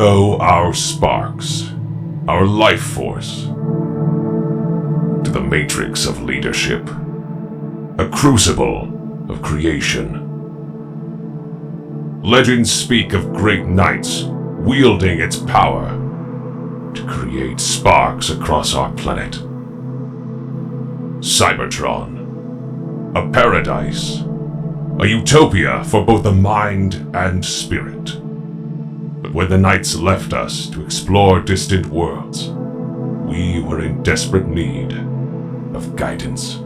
owe our sparks, our life force, to the matrix of leadership, a crucible of creation. Legends speak of great knights wielding its power to create sparks across our planet. Cybertron, a paradise, a utopia for both the mind and spirit. But when the knights left us to explore distant worlds, we were in desperate need of guidance.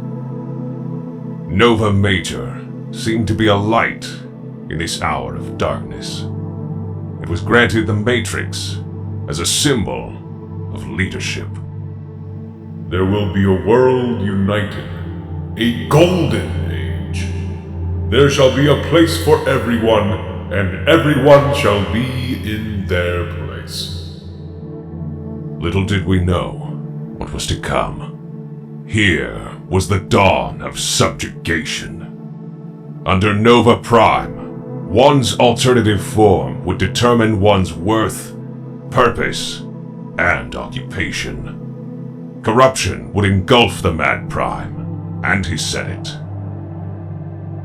Nova Major seemed to be a light in this hour of darkness. It was granted the Matrix as a symbol of leadership. There will be a world united, a golden age. There shall be a place for everyone, and everyone shall be in their place. Little did we know what was to come. Here was the dawn of subjugation. Under Nova Prime, one's alternative form would determine one's worth, purpose, and occupation. Corruption would engulf the Mad Prime and his Senate.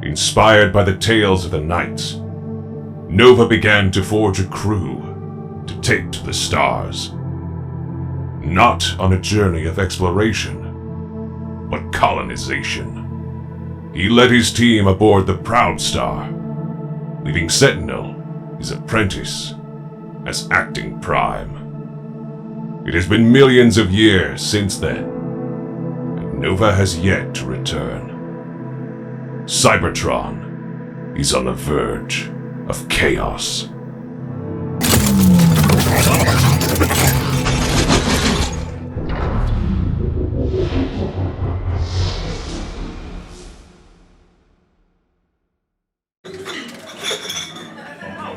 Inspired by the tales of the Knights, Nova began to forge a crew to take to the stars. Not on a journey of exploration, but colonization. He led his team aboard the Proud Star, leaving Sentinel, his apprentice, as acting Prime. It has been millions of years since then, and Nova has yet to return. Cybertron is on the verge of chaos.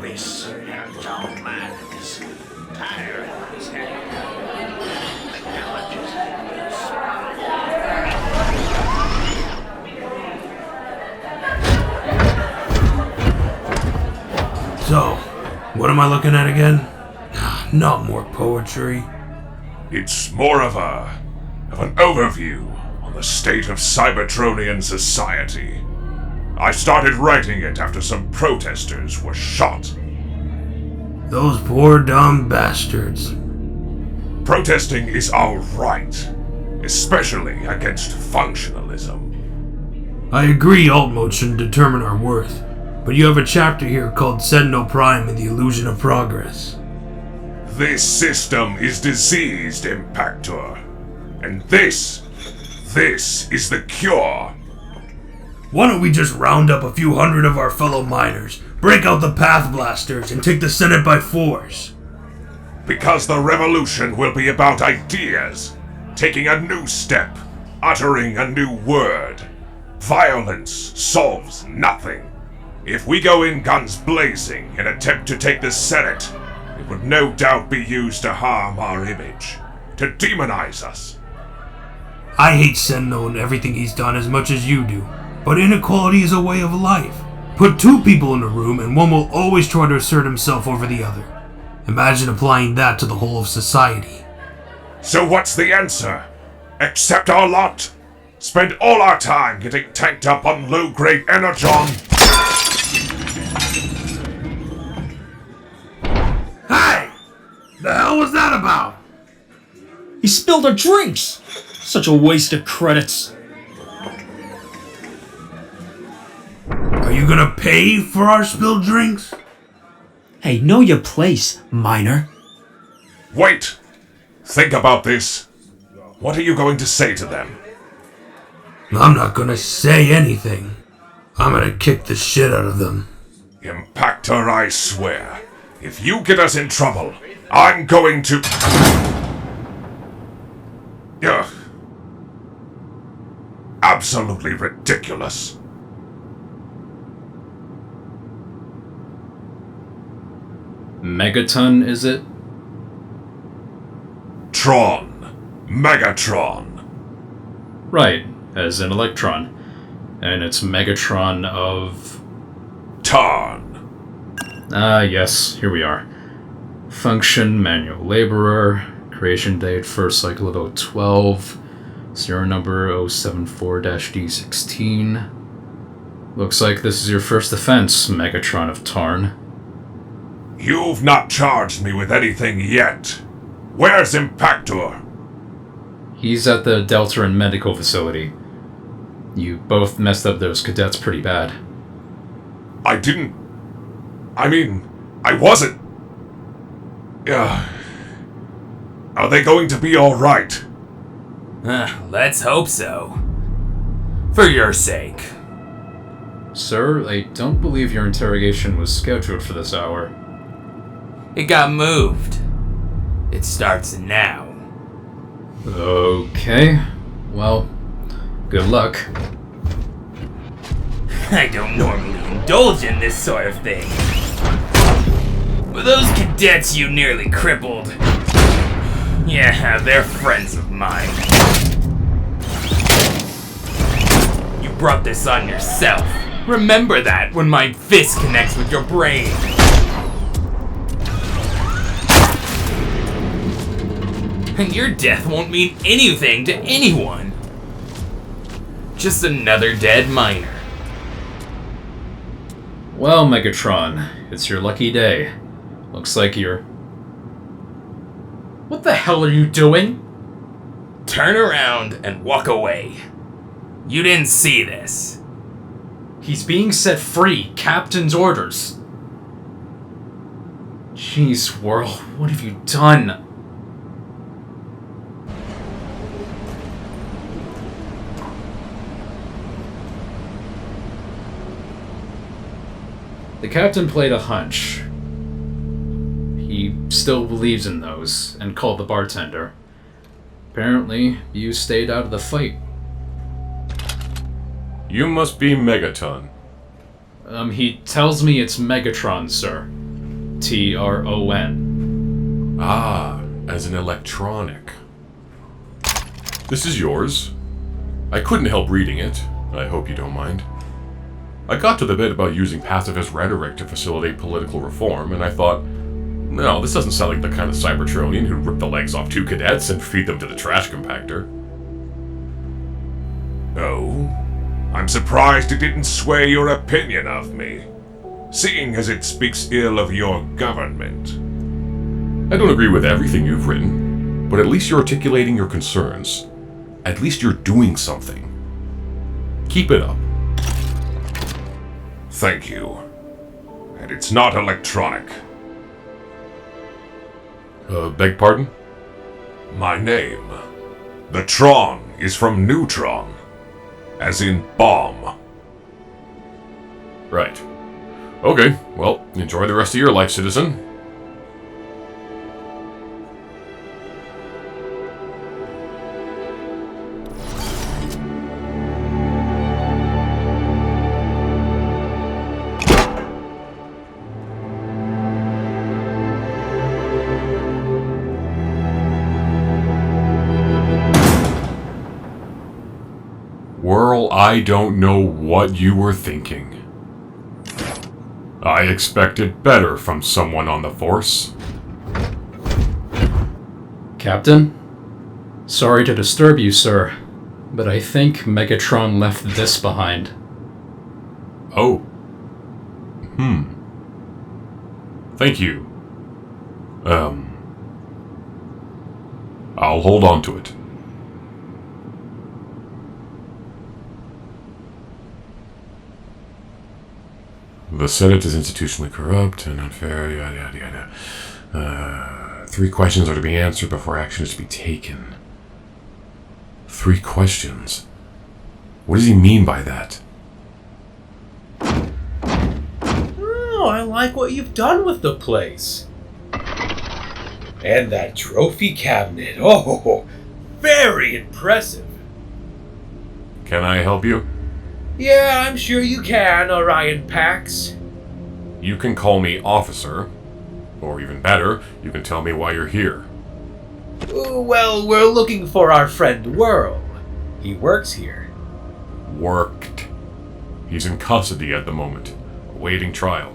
This young man is tired of his head. So, what am I looking at again? Not more poetry. It's more of an overview on the state of Cybertronian society. I started writing it after some protesters were shot. Those poor dumb bastards. Protesting is our right, especially against functionalism. I agree alt mode shouldn't determine our worth, but you have a chapter here called Sentinel Prime and the Illusion of Progress. This system is diseased, Impactor. And this is the cure. Why don't we just round up a few hundred of our fellow miners, break out the Path Blasters, and take the Senate by force? Because the revolution will be about ideas, taking a new step, uttering a new word. Violence solves nothing. If we go in guns blazing and attempt to take the Senate, it would no doubt be used to harm our image, to demonize us. I hate Sentinel and everything he's done as much as you do, but inequality is a way of life. Put two people in a room and one will always try to assert himself over the other. Imagine applying that to the whole of society. So what's the answer? Accept our lot? Spend all our time getting tanked up on low-grade energon? Hey! The hell was that about? He spilled our drinks! Such a waste of credits. Are you gonna pay for our spilled drinks? Hey, know your place, miner. Wait! Think about this. What are you going to say to them? I'm not gonna say anything. I'm gonna kick the shit out of them. Impactor, I swear. If you get us in trouble, I'm going to... Ugh. Absolutely ridiculous. Megaton, is it? Tron. Megatron. Right, as in electron. And it's Megatron of... Tarn. Ah, yes, here we are. Function, manual laborer. Creation date, first cycle of 012. Serial number 074-D16. Looks like this is your first offense, Megatron of Tarn. You've not charged me with anything yet. Where's Impactor? He's at the Deltaran medical facility. You both messed up those cadets pretty bad. I wasn't. Are they going to be all right? Let's hope so. For your sake. Sir, I don't believe your interrogation was scheduled for this hour. It got moved. It starts now. Okay. Well, good luck. I don't normally indulge in this sort of thing. But those cadets you nearly crippled... Yeah, they're friends of mine. You brought this on yourself. Remember that when my fist connects with your brain. And your death won't mean anything to anyone. Just another dead miner. Well, Megatron, it's your lucky day. Looks like you're... What the hell are you doing? Turn around and walk away. You didn't see this. He's being set free. Captain's orders. Jeez, Whirl, what have you done? The captain played a hunch. He still believes in those, and called the bartender. Apparently, you stayed out of the fight. You must be Megaton. He tells me it's Megatron, sir. Tron. Ah, as an electronic. This is yours. I couldn't help reading it. I hope you don't mind. I got to the bit about using pacifist rhetoric to facilitate political reform, and I thought, no, this doesn't sound like the kind of Cybertronian who'd rip the legs off 2 cadets and feed them to the trash compactor. Oh? I'm surprised it didn't sway your opinion of me, seeing as it speaks ill of your government. I don't agree with everything you've written, but at least you're articulating your concerns. At least you're doing something. Keep it up. Thank you. And it's not electronic. Beg pardon? My name. The Tron is from neutron, as in bomb. Right. Okay, well, enjoy the rest of your life, citizen. Whirl, I don't know what you were thinking. I expected better from someone on the Force. Captain? Sorry to disturb you, sir, but I think Megatron left this behind. Oh. Thank you. I'll hold on to it. The Senate is institutionally corrupt and unfair, yada yada yada. 3 questions are to be answered before action is to be taken. 3 questions? What does he mean by that? Oh, I like what you've done with the place. And that trophy cabinet. Oh, very impressive. Can I help you? Yeah, I'm sure you can, Orion Pax. You can call me Officer. Or even better, you can tell me why you're here. Well, we're looking for our friend Whirl. He works here. Worked. He's in custody at the moment, awaiting trial.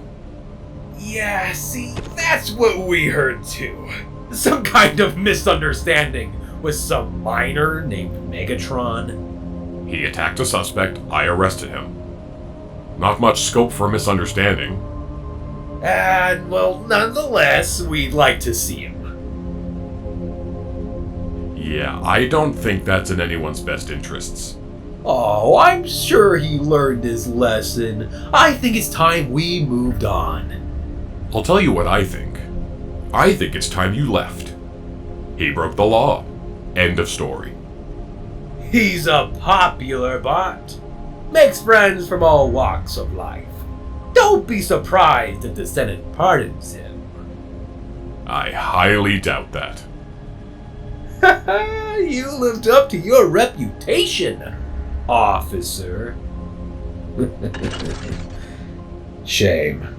Yeah, see, That's what we heard too. Some kind of misunderstanding with some miner named Megatron. He attacked a suspect, I arrested him. Not much scope for misunderstanding. And, well, nonetheless, we'd like to see him. Yeah, I don't think that's in anyone's best interests. Oh, I'm sure he learned his lesson. I think it's time we moved on. I'll tell you what I think. I think it's time you left. He broke the law. End of story. He's a popular bot. Makes friends from all walks of life. Don't be surprised if the Senate pardons him. I highly doubt that. You lived up to your reputation, officer. Shame.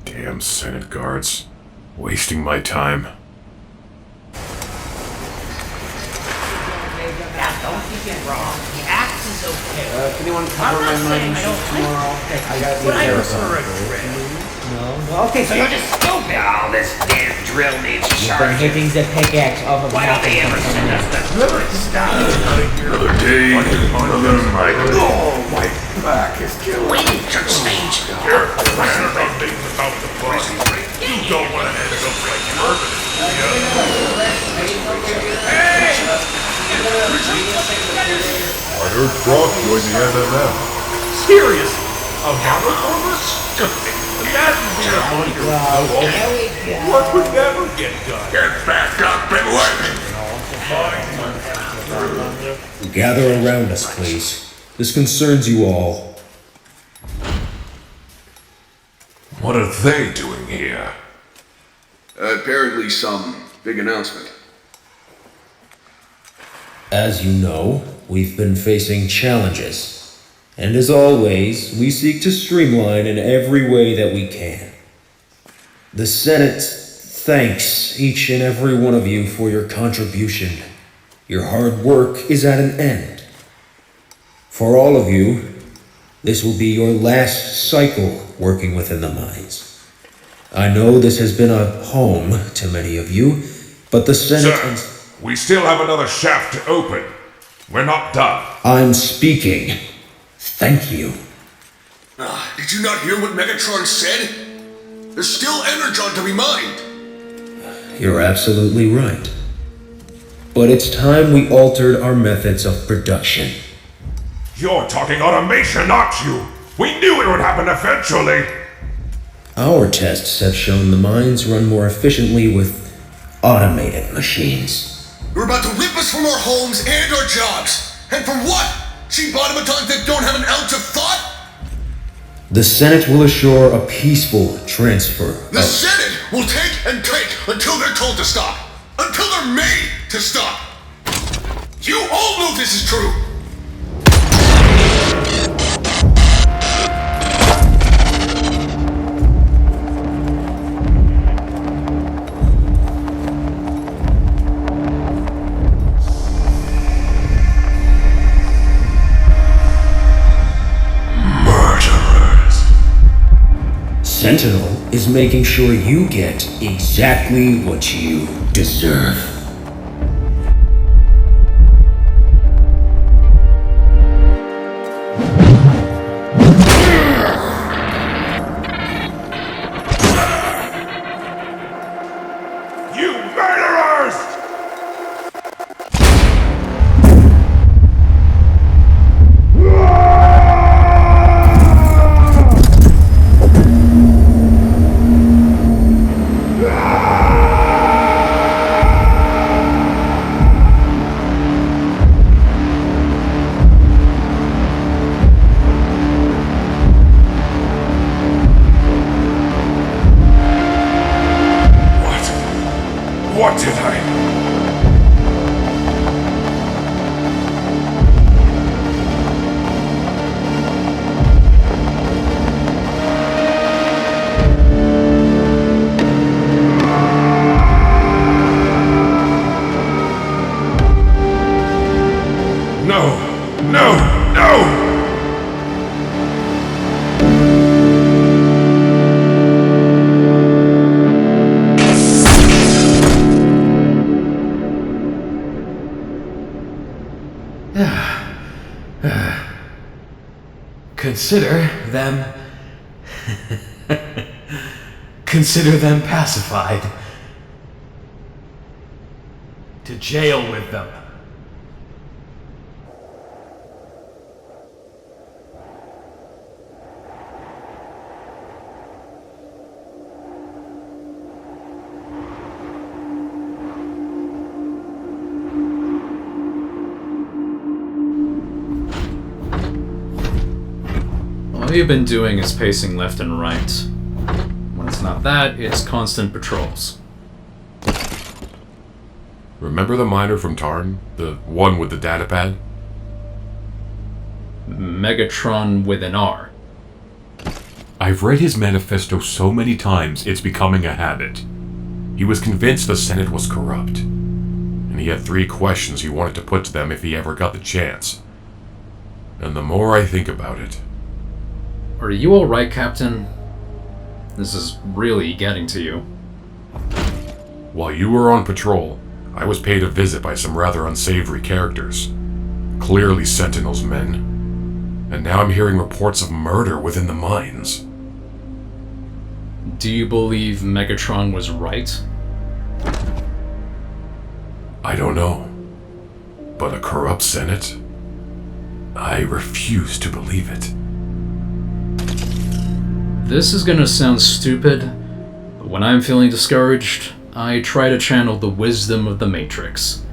Damn Senate guards. Wasting my time. Now, don't get me wrong. The axe is okay. Can anyone cover my mining sheet tomorrow? I gotta But I take care of prefer a something. drill. No. Okay, So you're just stupid. Oh, this damn drill needs You've been charging. hitting the pickaxe off of Why don't they nothing ever for send us the good stuff? Another day, another night. Oh, my back is killing me. Wait, should change. You're nothing about the boss. You don't want to end up like Urban. I heard Brock joined the MMM. Serious? A monoformer? Imagine being a hunter. Work would never get done. Get back up and work. Gather around us, please. This concerns you all. What are they doing here? Apparently some big announcement. As you know, we've been facing challenges. And as always, we seek to streamline in every way that we can. The Senate thanks each and every one of you for your contribution. Your hard work is at an end. For all of you, this will be your last cycle working within the mines. I know this has been a home to many of you, but the Senate... Sir, we still have another shaft to open. We're not done. I'm speaking. Thank you. Did you not hear what Megatron said? There's still energon to be mined. You're absolutely right. But it's time we altered our methods of production. You're talking automation, aren't you? We knew it would happen eventually. Our tests have shown the mines run more efficiently with automated machines. You're about to rip us from our homes and our jobs. And for what? Cheap automatons that don't have an ounce of thought? The Senate will assure a peaceful transfer. The Senate will take and take until they're told to stop. Until they're made to stop. You all know this is true. Sentinel is making sure you get exactly what you deserve. You murderers! Consider them... Consider them pacified. To jail with them. All you've been doing is pacing left and right. When it's not that, it's constant patrols. Remember the miner from Tarn? The one with the datapad? Megatron with an R. I've read his manifesto so many times, it's becoming a habit. He was convinced the Senate was corrupt. And he had 3 questions he wanted to put to them if he ever got the chance. And the more I think about it... Are you alright, Captain? This is really getting to you. While you were on patrol, I was paid a visit by some rather unsavory characters. Clearly Sentinel's men. And now I'm hearing reports of murder within the mines. Do you believe Megatron was right? I don't know. But a corrupt Senate? I refuse to believe it. This is gonna sound stupid, but when I'm feeling discouraged, I try to channel the wisdom of the Matrix.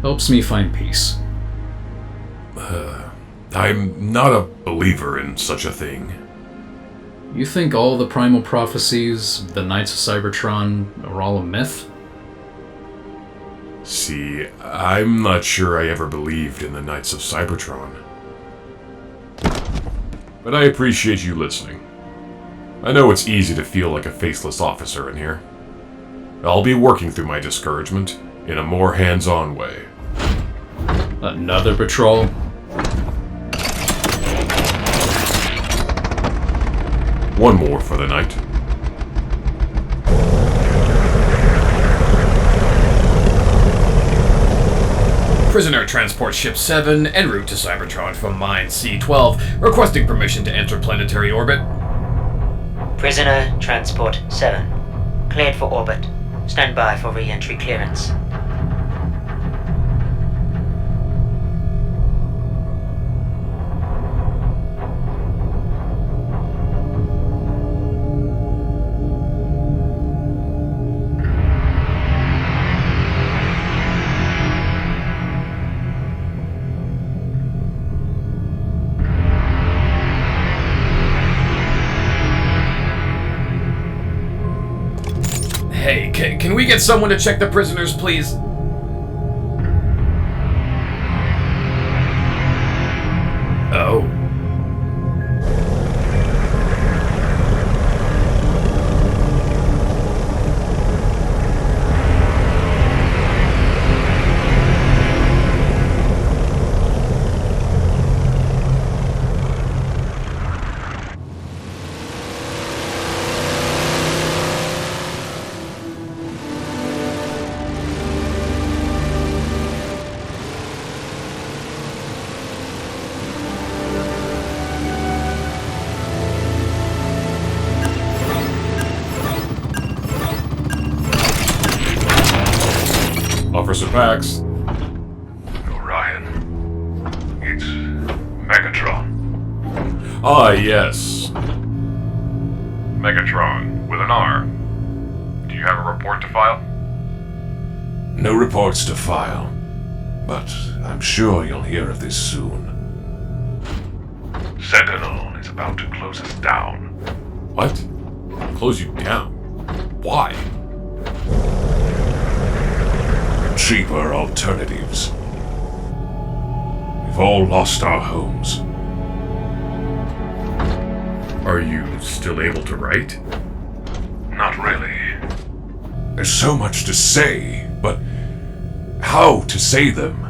Helps me find peace. I'm not a believer in such a thing. You think all the primal prophecies, the Knights of Cybertron, are all a myth? See, I'm not sure I ever believed in the Knights of Cybertron. But I appreciate you listening. I know it's easy to feel like a faceless officer in here. I'll be working through my discouragement in a more hands-on way. Another patrol? One more for the night. Prisoner transport ship 7 en route to Cybertron from mine C-12, requesting permission to enter planetary orbit. Prisoner transport 7. Cleared for orbit. Stand by for re-entry clearance. Hey, can we get someone to check the prisoners, please? Oh. Officer Pax. Orion. It's Megatron. Ah, yes. Megatron, with an R. Do you have a report to file? No reports to file, but I'm sure you'll hear of this soon. Sentinel is about to close us down. What? Close you down? Why? Cheaper alternatives. We've all lost our homes. Are you still able to write? Not really. There's so much to say, but how to say them?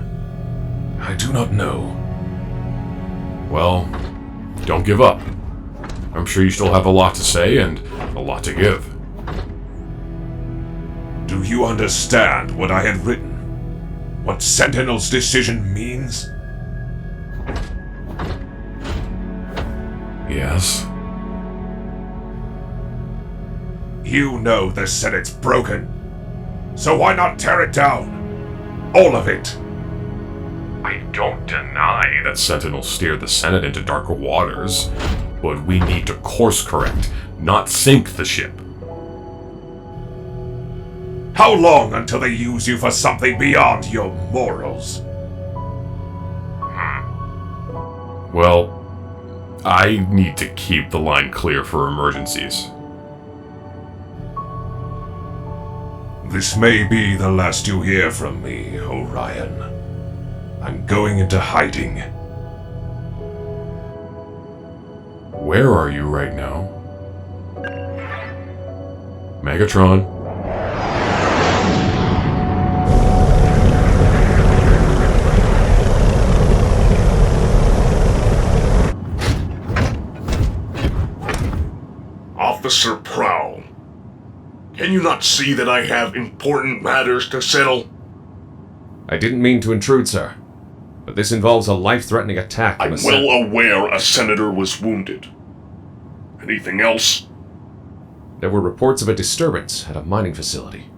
I do not know. Well, don't give up. I'm sure you still have a lot to say and a lot to give. Do you understand what I had written? What Sentinel's decision means? Yes? You know the Senate's broken. So why not tear it down? All of it. I don't deny that Sentinel steered the Senate into darker waters, but we need to course correct, not sink the ship. How long until they use you for something beyond your morals? Well, I need to keep the line clear for emergencies. This may be the last you hear from me, Orion. I'm going into hiding. Where are you right now? Megatron? Officer Prowl, can you not see that I have important matters to settle? I didn't mean to intrude, sir. But this involves a life-threatening attack. I'm well aware a senator was wounded. Anything else? There were reports of a disturbance at a mining facility.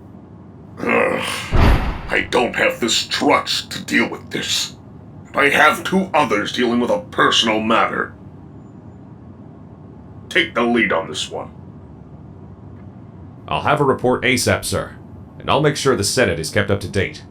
I don't have the struts to deal with this. I have 2 others dealing with a personal matter. Take the lead on this one. I'll have a report ASAP, sir. And I'll make sure the Senate is kept up to date.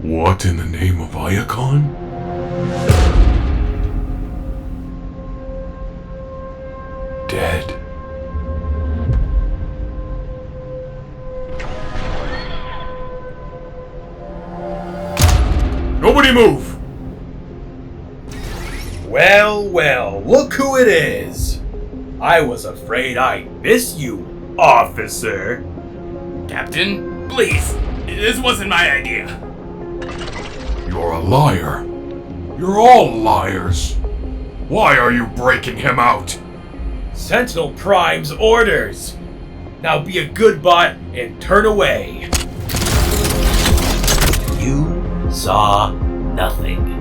What in the name of Iacon? Dead. Nobody move! Well, well, look who it is! I was afraid I'd miss you, officer. Captain, please. This wasn't my idea. You're a liar. You're all liars. Why are you breaking him out? Sentinel Prime's orders. Now be a good bot and turn away. You saw nothing.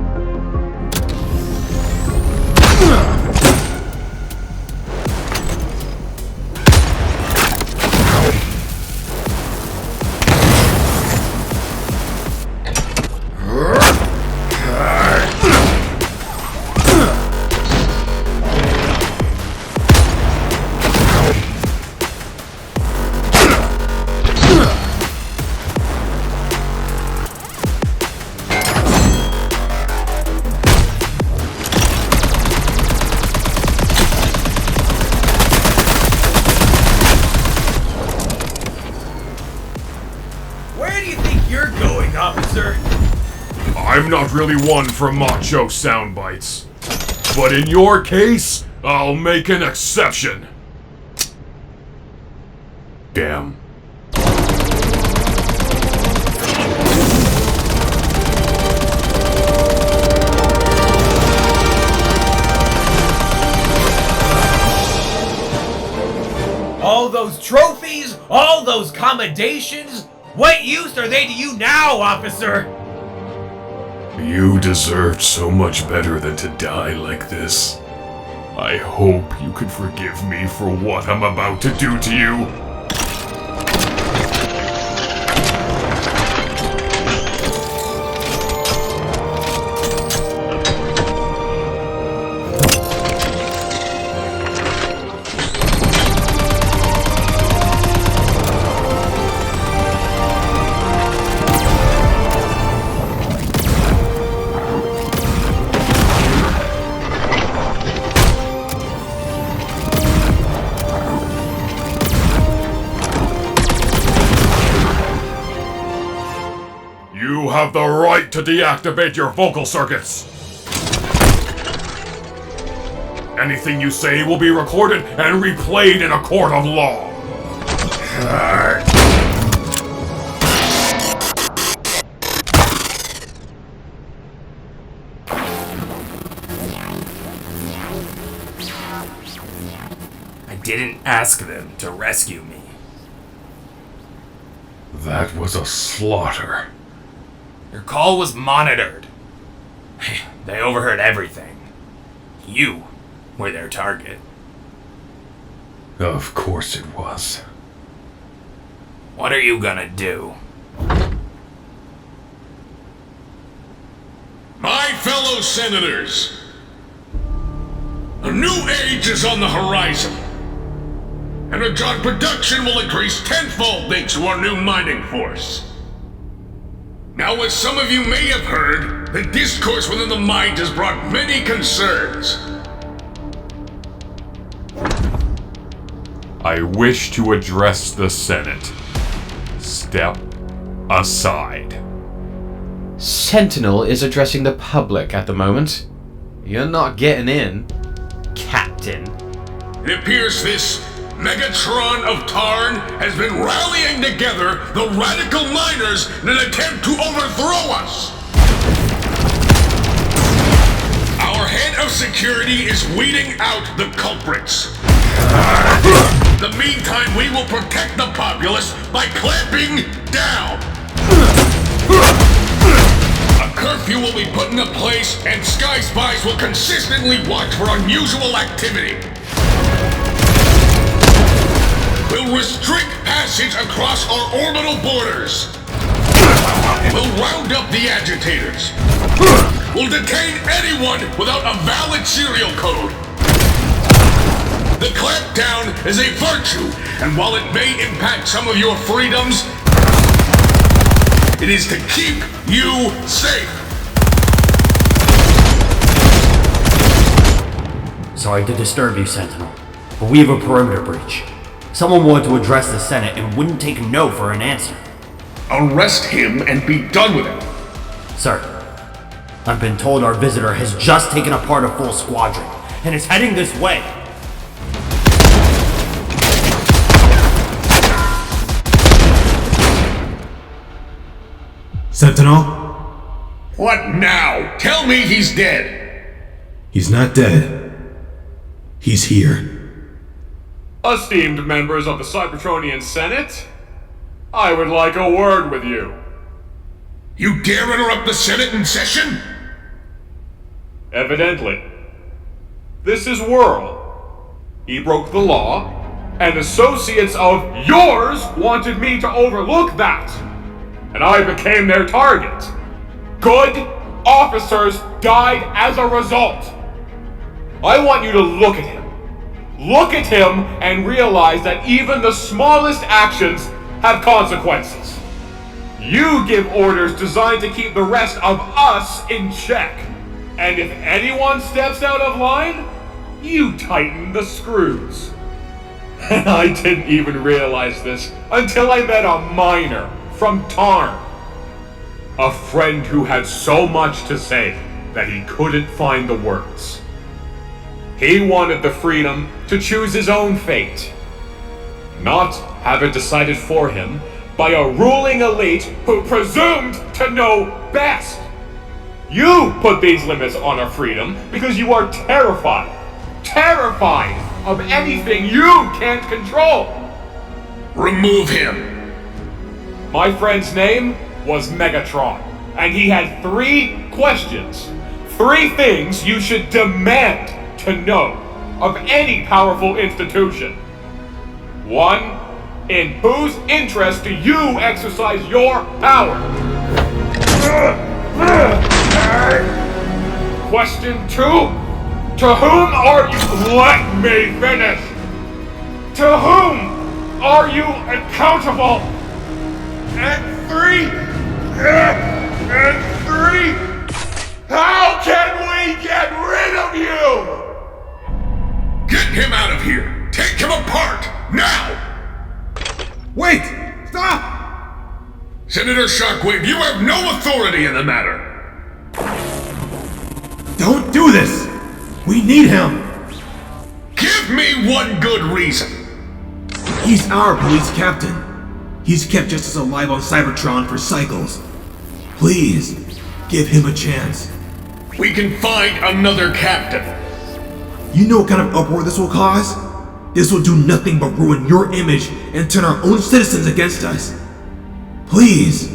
I'm not really one for macho sound bites. But in your case, I'll make an exception. Damn. All those trophies, all those commendations, what use are they to you now, officer? You deserved so much better than to die like this. I hope you can forgive me for what I'm about to do to you. You have the right to deactivate your vocal circuits. Anything you say will be recorded and replayed in a court of law. I didn't ask them to rescue me. That was a slaughter. Your call was monitored. They overheard everything. You were their target. Of course it was. What are you gonna do? My fellow senators, a new age is on the horizon. Energon production will increase tenfold thanks to our new mining force. Now, as some of you may have heard, the discourse within the mind has brought many concerns. I wish to address the Senate. Step aside. Sentinel is addressing the public at the moment. You're not getting in, Captain. It appears this Megatron of Tarn has been rallying together the radical miners in an attempt to overthrow us. Our head of security is weeding out the culprits. In the meantime, we will protect the populace by clamping down. A curfew will be put into place, and Sky Spies will consistently watch for unusual activity. We'll restrict passage across our orbital borders. We'll round up the agitators. We'll detain anyone without a valid serial code. The clampdown is a virtue, and while it may impact some of your freedoms, it is to keep you safe. Sorry to disturb you, Sentinel, but we have a perimeter breach. Someone wanted to address the Senate and wouldn't take no for an answer. Arrest him and be done with it. Sir, I've been told our visitor has just taken apart a full squadron and is heading this way. Sentinel? What now? Tell me he's dead. He's not dead. He's here. Esteemed members of the Cybertronian Senate, I would like a word with you. You dare interrupt the Senate in session? Evidently. This is Whirl. He broke the law, and associates of yours wanted me to overlook that. And I became their target. Good officers died as a result. I want you to look at him. Look at him and realize that even the smallest actions have consequences. You give orders designed to keep the rest of us in check. And if anyone steps out of line, you tighten the screws. And I didn't even realize this until I met a miner from Tarn. A friend who had so much to say that he couldn't find the words. He wanted the freedom to choose his own fate, not have it decided for him by a ruling elite who presumed to know best. You put these limits on our freedom because you are terrified of anything you can't control. Remove him. My friend's name was Megatron, and he had 3 questions. 3 things you should demand to know. of any powerful institution. One, in whose interest do you exercise your power? Question 2. To whom are you... Let me finish! To whom are you accountable? And 3. How can we get rid of you? Get him out of here! Take him apart! Now! Wait! Stop! Senator Shockwave, you have no authority in the matter! Don't do this! We need him! Give me one good reason! He's our police captain. He's kept justice alive on Cybertron for cycles. Please, give him a chance. We can find another captain. You know what kind of uproar this will cause? This will do nothing but ruin your image and turn our own citizens against us. Please.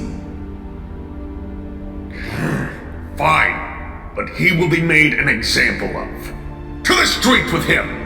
Fine, but he will be made an example of. To the street with him!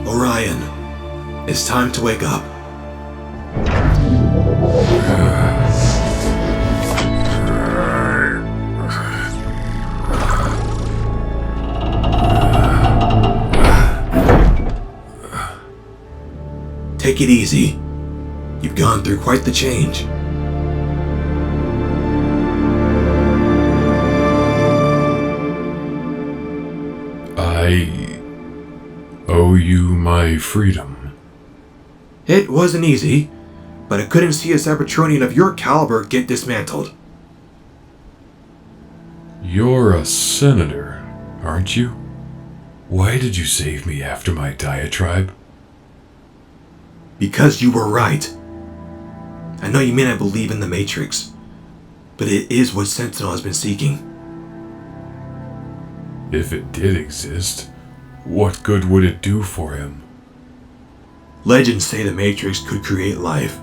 Orion, it's time to wake up. Take it easy. You've gone through quite the change. I owe you my freedom. It wasn't easy, but I couldn't see a Cybertronian of your caliber get dismantled. You're a senator, aren't you? Why did you save me after my diatribe? Because you were right. I know you may not believe in the Matrix, but it is what Sentinel has been seeking. If it did exist, what good would it do for him? Legends say the Matrix could create life.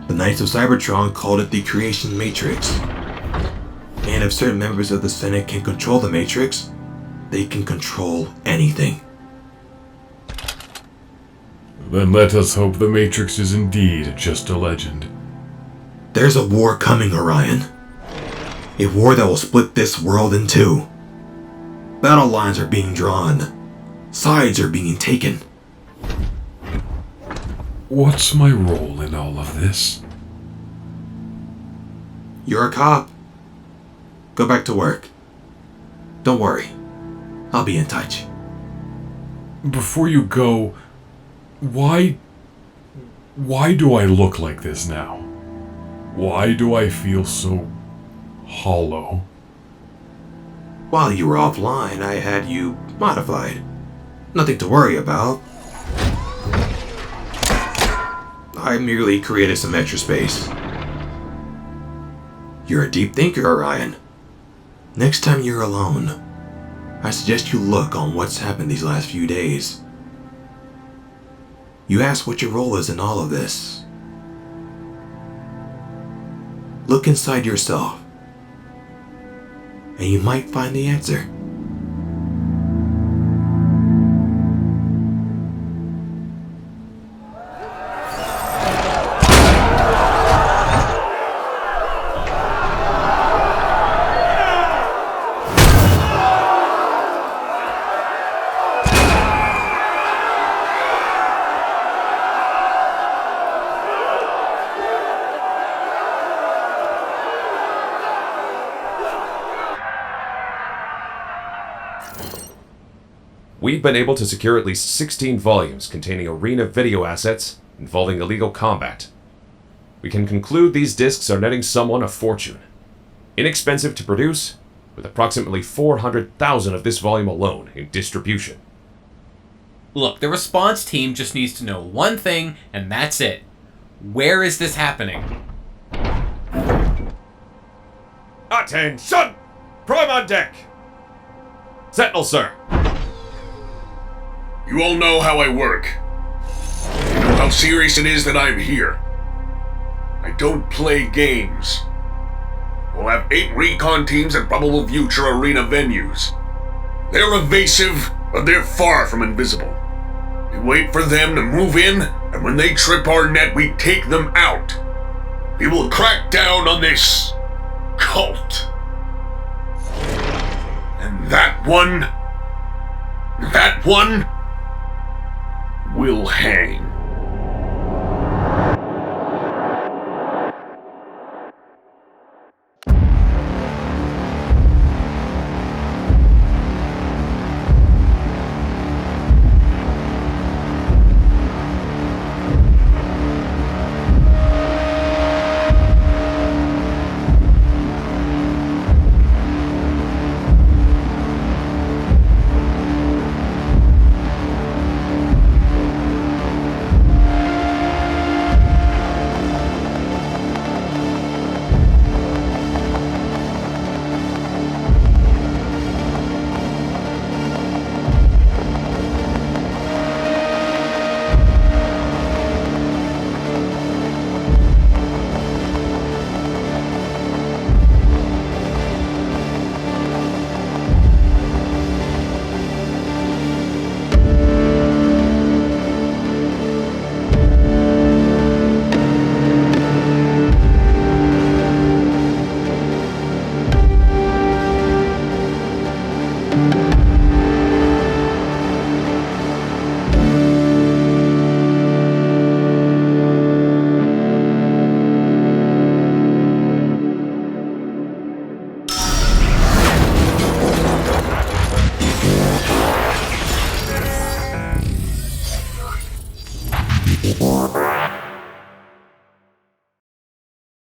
The Knights of Cybertron called it the Creation Matrix. And if certain members of the Senate can control the Matrix, they can control anything. Then let us hope the Matrix is indeed just a legend. There's a war coming, Orion. A war that will split this world in two. Battle lines are being drawn. Sides are being taken. What's my role in all of this? You're a cop. Go back to work. Don't worry. I'll be in touch. Before you go, why do I look like this now? Why do I feel so hollow? While you were offline, I had you modified. Nothing to worry about. I merely created some extra space. You're a deep thinker, Orion. Next time you're alone, I suggest you look on what's happened these last few days. You ask what your role is in all of this. Look inside yourself, and you might find the answer. We've been able to secure at least 16 volumes containing arena video assets involving illegal combat. We can conclude these discs are netting someone a fortune. Inexpensive to produce, with approximately 400,000 of this volume alone in distribution. Look, the response team just needs to know one thing, and that's it. Where is this happening? Attention! Prime on deck! Sentinel, sir. You all know how I work. You know how serious it is that I'm here. I don't play games. We'll have 8 recon teams at probable future arena venues. They're evasive, but they're far from invisible. We wait for them to move in, and when they trip our net, we take them out. We will crack down on this cult. And that one will hang.